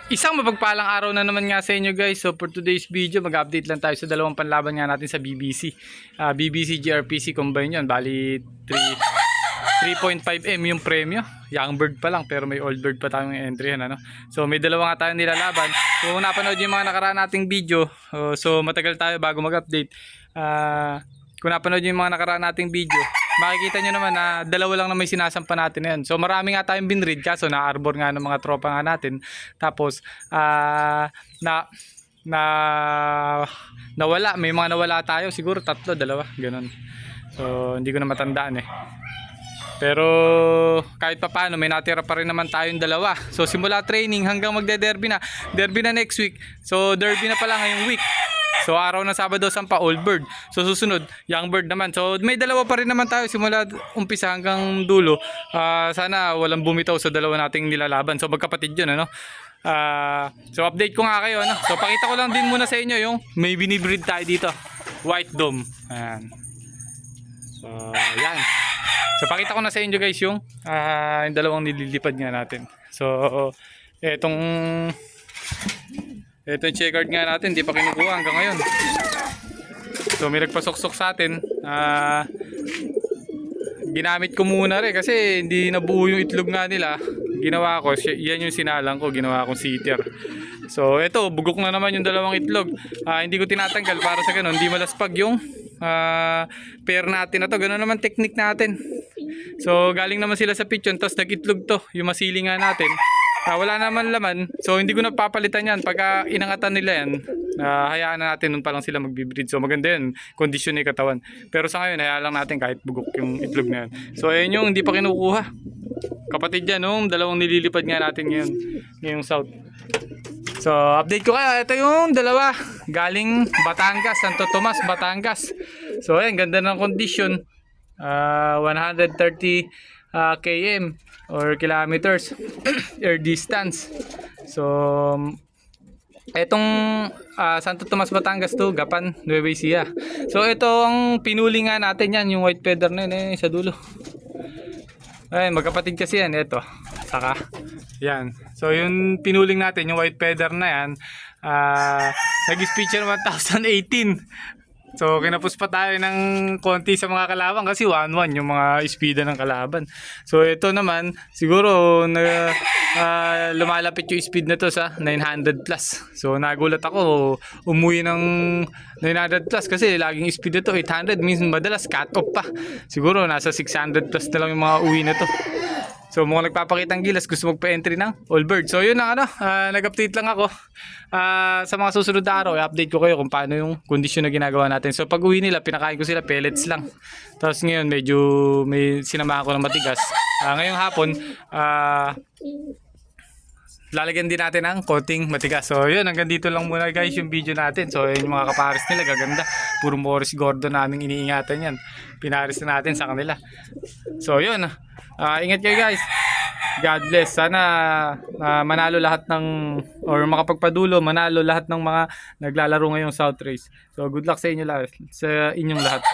Isang mapagpalang araw na naman nga sa inyo guys. So for today's video, mag-update lang tayo sa dalawang panlaban nga natin sa BBC. BBC GRPC combine yun. Bali 3.5M yung premyo. Young bird pa lang pero may old bird pa tayong entry yan, ano? So may dalawa nga tayong nilalaban. Kung napanood yung mga nakaraan nating video, so matagal tayo bago mag-update. Kung napanood yung mga nakaraan nating video, makikita nyo naman na dalawa lang na may sinasampa natin na yan. So marami nga tayong binread kaso na-arbor nga ng mga tropa nga natin. Tapos nawala, may mga nawala tayo, siguro tatlo, dalawa, ganun. So hindi ko na matandaan eh. Pero kahit pa paano may natira pa rin naman tayong dalawa. So simula training hanggang magde-derby na. Derby na next week. So derby na pala ngayong week. So araw ng Sabado sampa old bird. So susunod young bird naman. So may dalawa pa rin naman tayo simula umpisa hanggang dulo. Sana walang bumitaw sa dalawa nating nilalaban. So magkapatid 'yun, ano. So update ko nga kayo, ano. So pakita ko lang din muna sa inyo yung may binibreed tayo dito. White Dome. Ayan. So yan. So pakita ko na sa inyo guys yung dalawang nililipad nga natin. So Itong checkered nga natin, di pa kinukuha hanggang ngayon. So may nagpasok-sok sa atin. Ginamit ko muna rin kasi hindi nabuo yung itlog nga nila. Ginawa ko, yan yung sinalang ko, ginawa akong sitter. So ito, bugok na naman yung dalawang itlog. Hindi ko tinatanggal para sa ganun, hindi malaspag yung pair natin na to. Ganun naman technique natin. So galing naman sila sa pigeon, tapos nag-itlog to, yung masili nga natin. Wala naman laman, so hindi ko na papalitan yan. Pagka inangatan nila yan, hayaan na natin nun pa lang sila magbibreed. So maganda yun, kondisyon ni katawan. Pero sa ngayon, hayaan lang natin kahit bugok yung itlog na yan. So ayun yung hindi pa kinukuha. Kapatid yan, dalawang nililipad nga natin ngayon, ngayong south. So update ko kayo, ito yung dalawa galing Batangas, Santo Tomas, Batangas. So ayun, ganda ng kondisyon. 130 km or kilometers air distance. So etong Santo Tomas, Batangas to Gapan, Nueva Ecija. So ito ang pinuli nga natin yan, yung white feather na yun sa dulo. Ayun, magkapatid kasi yan, ito saka yan. So yung pinuling natin, yung white feather na yan, nag-speech 1018. So kinapos pa tayo ng konti sa mga kalaban kasi 1-1 yung mga speeda ng kalaban. So ito naman siguro lumalapit yung speed na to sa 900 plus. So nagulat ako umuwi ng 900 plus kasi laging speed na to 800, minsan madalas cut off pa. Siguro nasa 600 plus na lang yung mga uwi na to. So mukhang nagpapakitang gilas, gusto magpa-entry ng all bird. So yun na, nag-update lang ako. Sa mga susunod na araw, i-update ko kayo kung paano yung kondisyon na ginagawa natin. So pag uwi nila, pinakain ko sila pellets lang. Tapos ngayon medyo may sinamahan ko ng matigas. Ngayong hapon, lalagyan din natin ng konting matigas. So yun, hanggang dito lang muna guys yung video natin. So yun yung mga kapares nila, gaganda. Puro Morris Gordon naming iniingatan yan. Pinaris na natin sa kanila. So yun, ingat kayo guys. God bless. Sana manalo lahat ng, or makapagpadulo, manalo lahat ng mga naglalaro ngayong South Race. So good luck sa inyo lahat, sa inyong lahat.